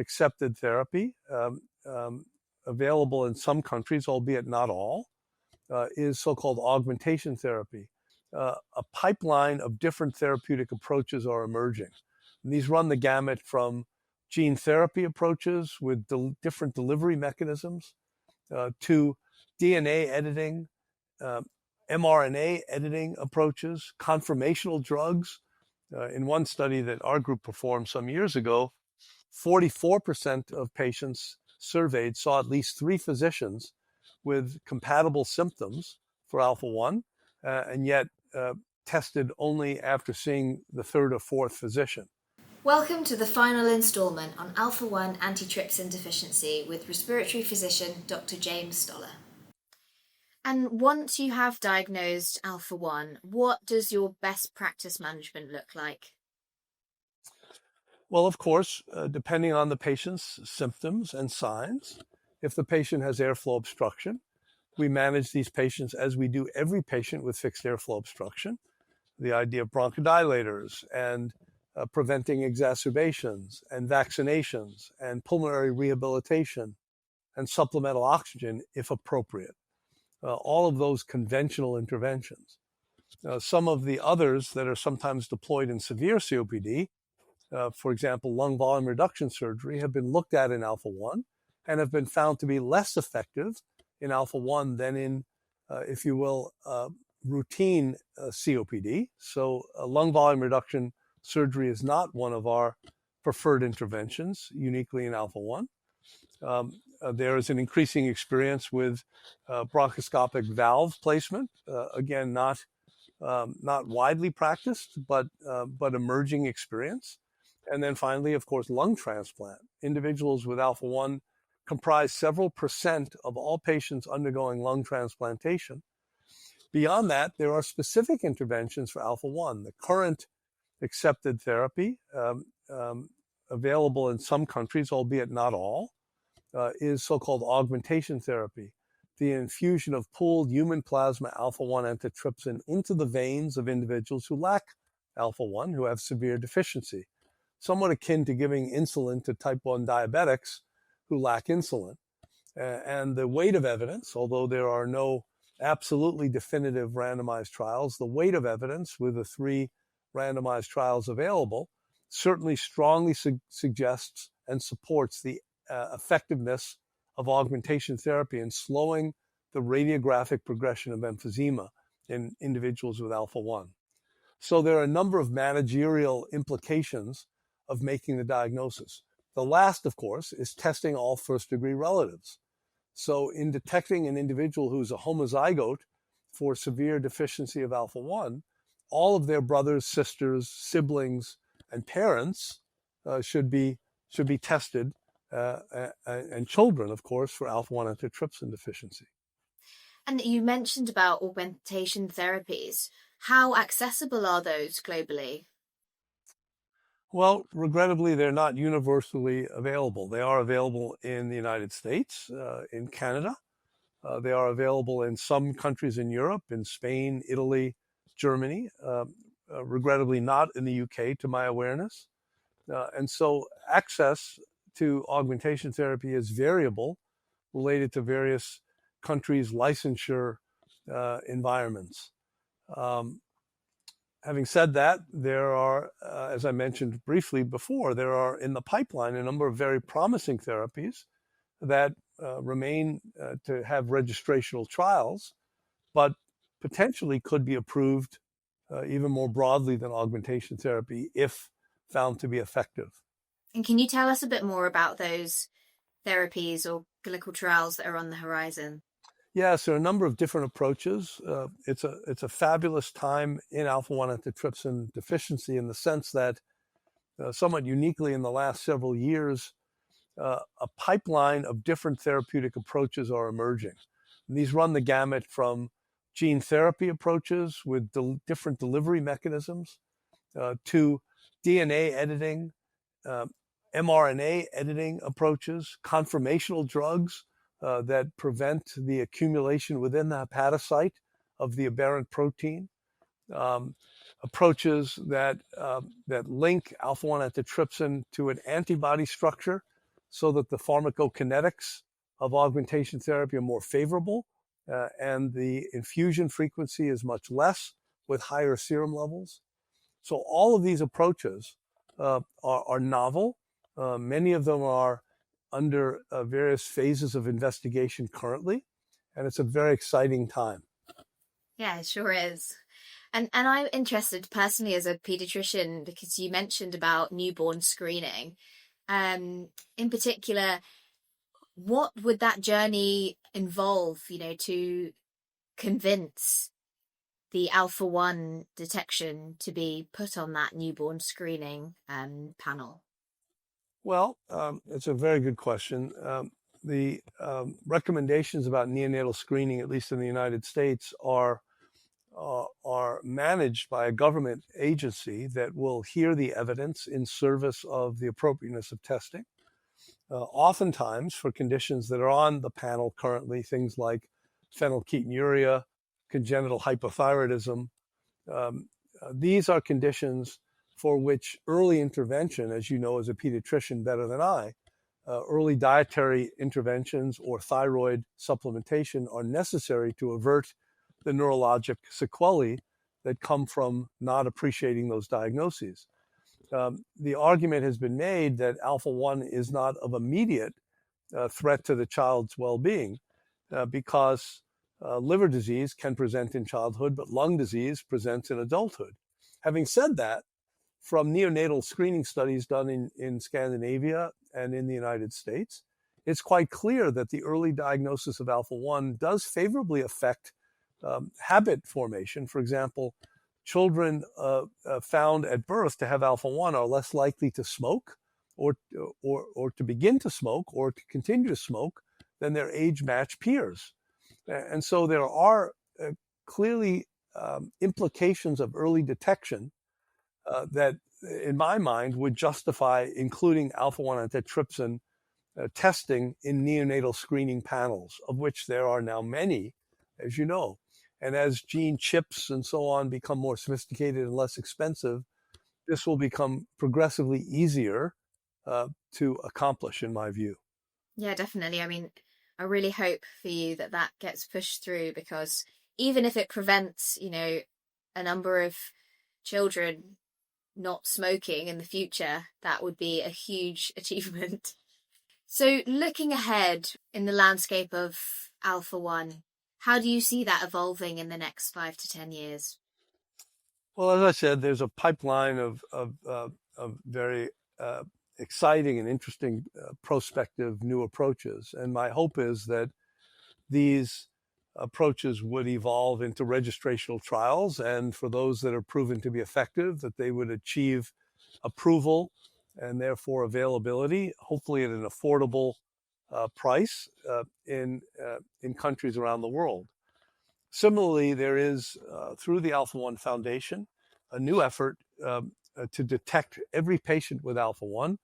accepted therapy available in some countries, albeit not all, is so-called augmentation therapy. A pipeline of different therapeutic approaches are emerging. And these run the gamut from gene therapy approaches with different delivery mechanisms to DNA editing, mRNA editing approaches, conformational drugs. In one study that our group performed some years ago, 44% of patients surveyed saw at least 3 physicians with compatible symptoms for Alpha-1, and yet tested only after seeing the 3rd or 4th physician. Welcome to the final instalment on Alpha-1 Antitrypsin Deficiency with respiratory physician Dr. James Stoller. And once you have diagnosed Alpha-1, what does your best practice management look like? Well, of course, depending on the patient's symptoms and signs, if the patient has airflow obstruction, we manage these patients as we do every patient with fixed airflow obstruction. The idea of bronchodilators and preventing exacerbations and vaccinations and pulmonary rehabilitation and supplemental oxygen if appropriate. All of those conventional interventions. Some of the others that are sometimes deployed in severe COPD, for example, lung volume reduction surgery, have been looked at in Alpha-1 and have been found to be less effective in Alpha-1 than in, if you will, routine COPD. So lung volume reduction surgery is not one of our preferred interventions, uniquely in Alpha-1. There is an increasing experience with bronchoscopic valve placement. Again, not widely practiced, but emerging experience. And then finally, of course, lung transplant. Individuals with Alpha-1 comprise several percent of all patients undergoing lung transplantation. Beyond that, there are specific interventions for Alpha-1. The current accepted therapy available in some countries, albeit not all, is so-called augmentation therapy, the infusion of pooled human plasma Alpha-1 antitrypsin into the veins of individuals who lack Alpha-1, who have severe deficiency, somewhat akin to giving insulin to type 1 diabetics who lack insulin. And the weight of evidence, although there are no absolutely definitive randomized trials, the weight of evidence with the 3 randomized trials available certainly strongly suggests and supports the effectiveness of augmentation therapy in slowing the radiographic progression of emphysema in individuals with Alpha-1. So there are a number of managerial implications of making the diagnosis. The last, of course, is testing all first-degree relatives. So in detecting an individual who's a homozygote for severe deficiency of Alpha-1, all of their brothers, sisters, siblings, and parents should be tested, and children, of course, for Alpha-1 antitrypsin deficiency. And you mentioned about augmentation therapies. How accessible are those globally? Well, regrettably, they're not universally available. They are available in the United States, in Canada. They are available in some countries in Europe, in Spain, Italy, Germany, regrettably not in the UK, to my awareness. And so access to augmentation therapy is variable, related to various countries' licensure environments. Having said that, there are, as I mentioned briefly before, there are in the pipeline a number of very promising therapies that remain to have registrational trials, but potentially could be approved even more broadly than augmentation therapy if found to be effective. And can you tell us a bit more about those therapies or clinical trials that are on the horizon? Yes, there are a number of different approaches. It's a fabulous time in Alpha-1 antitrypsin deficiency in the sense that somewhat uniquely in the last several years, a pipeline of different therapeutic approaches are emerging. And these run the gamut from gene therapy approaches with different delivery mechanisms to DNA editing, mRNA editing approaches, conformational drugs that prevent the accumulation within the hepatocyte of the aberrant protein, approaches that link Alpha-1 antitrypsin to an antibody structure so that the pharmacokinetics of augmentation therapy are more favorable, and the infusion frequency is much less with higher serum levels. So all of these approaches are novel. Many of them are under various phases of investigation currently, and it's a very exciting time. Yeah, it sure is. And I'm interested personally as a pediatrician because you mentioned about newborn screening. In particular, what would that journey involve, to convince the Alpha-1 detection to be put on that newborn screening panel? Well, it's a very good question. The recommendations about neonatal screening, at least in the United States, are managed by a government agency that will hear the evidence in service of the appropriateness of testing. Oftentimes, for conditions that are on the panel currently, things like phenylketonuria, congenital hypothyroidism, these are conditions for which early intervention, as you know as a pediatrician better than I, early dietary interventions or thyroid supplementation are necessary to avert the neurologic sequelae that come from not appreciating those diagnoses. The argument has been made that Alpha-1 is not of immediate threat to the child's well-being because liver disease can present in childhood, but lung disease presents in adulthood. Having said that, from neonatal screening studies done in Scandinavia and in the United States, it's quite clear that the early diagnosis of Alpha-1 does favorably affect habit formation. For example, children found at birth to have Alpha-1 are less likely to smoke or to begin to smoke or to continue to smoke than their age-matched peers. And so there are clearly implications of early detection that, in my mind, would justify including Alpha-1 antitrypsin testing in neonatal screening panels, of which there are now many, as you know. And as gene chips and so on become more sophisticated and less expensive, this will become progressively easier to accomplish, in my view. Yeah, definitely. I mean, I really hope for you that that gets pushed through, because even if it prevents, a number of children not smoking in the future, that would be a huge achievement. So looking ahead in the landscape of Alpha-1, how do you see that evolving in the next 5 to 10 years? Well, as I said, there's a pipeline of very exciting and interesting prospective new approaches. And my hope is that these approaches would evolve into registrational trials, and for those that are proven to be effective, that they would achieve approval and therefore availability, hopefully at an affordable price in countries around the world. Similarly, there is, through the Alpha-1 Foundation, a new effort to detect every patient with Alpha-1,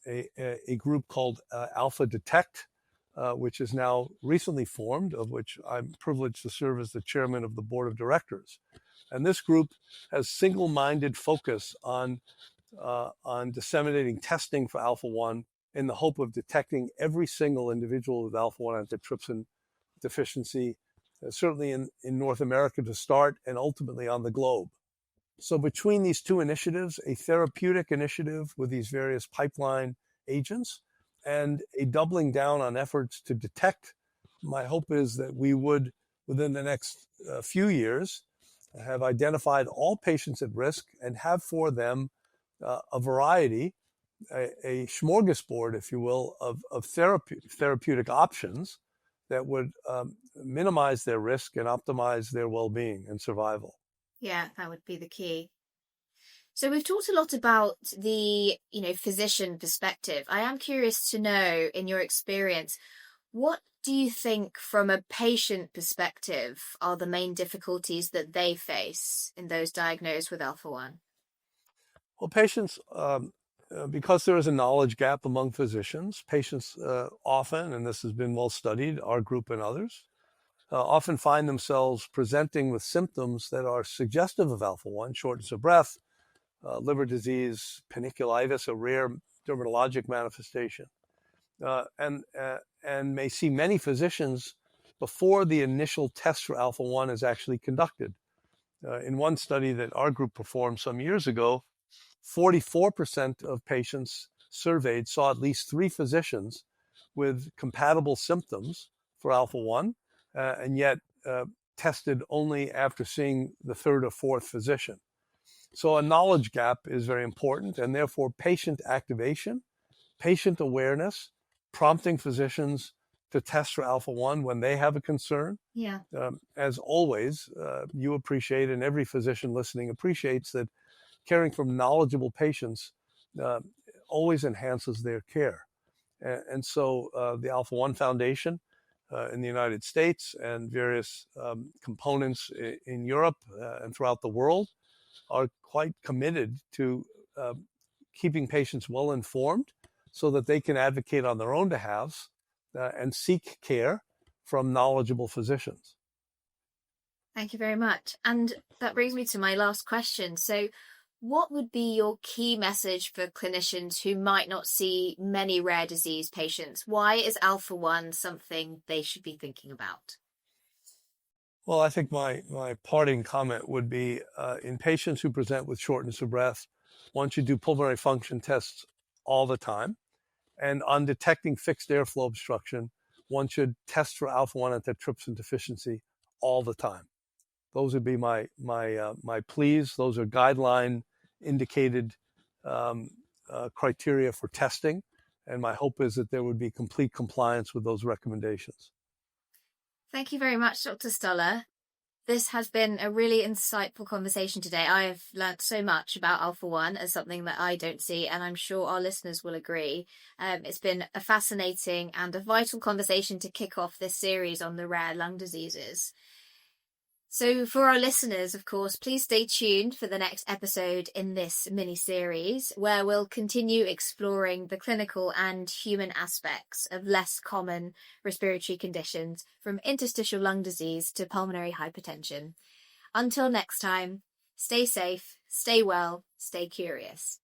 a group called Alpha Detect, which is now recently formed, of which I'm privileged to serve as the chairman of the board of directors. And this group has single-minded focus on disseminating testing for Alpha-1 in the hope of detecting every single individual with Alpha-1 antitrypsin deficiency, certainly in North America to start, and ultimately on the globe. So between these two initiatives, a therapeutic initiative with these various pipeline agents and a doubling down on efforts to detect, my hope is that we would, within the next few years, have identified all patients at risk and have for them a variety, a smorgasbord, if you will, of therapeutic options that would minimize their risk and optimize their well-being and survival. Yeah, that would be the key. So we've talked a lot about the, physician perspective. I am curious to know, in your experience, what do you think from a patient perspective are the main difficulties that they face in those diagnosed with Alpha-1? Well, patients, because there is a knowledge gap among physicians, patients often, and this has been well studied, our group and others, often find themselves presenting with symptoms that are suggestive of Alpha-1, shortness of breath, liver disease, paniculitis, a rare dermatologic manifestation. and may see many physicians before the initial test for alpha-1 is actually conducted. In one study that our group performed some years ago, 44% of patients surveyed saw at least 3 physicians with compatible symptoms for alpha-1, and yet tested only after seeing the 3rd or 4th physician. So a knowledge gap is very important, and therefore patient activation, patient awareness, prompting physicians to test for alpha-1 when they have a concern. Yeah. As always, you appreciate, and every physician listening appreciates, that caring for knowledgeable patients always enhances their care. And so the Alpha-1 Foundation in the United States and various components in Europe and throughout the world are quite committed to keeping patients well informed so that they can advocate on their own behalves and seek care from knowledgeable physicians. Thank you very much. And that brings me to my last question. So what would be your key message for clinicians who might not see many rare disease patients? Why is alpha-1 something they should be thinking about? Well, I think my parting comment would be in patients who present with shortness of breath, one should do pulmonary function tests all the time. And on detecting fixed airflow obstruction, one should test for alpha-1 antitrypsin deficiency all the time. Those would be my pleas. Those are guideline indicated criteria for testing. And my hope is that there would be complete compliance with those recommendations. Thank you very much, Dr. Stoller. This has been a really insightful conversation today. I have learned so much about alpha-1 as something that I don't see, and I'm sure our listeners will agree. It's been a fascinating and a vital conversation to kick off this series on the rare lung diseases. So for our listeners, of course, please stay tuned for the next episode in this mini-series, where we'll continue exploring the clinical and human aspects of less common respiratory conditions, from interstitial lung disease to pulmonary hypertension. Until next time, stay safe, stay well, stay curious.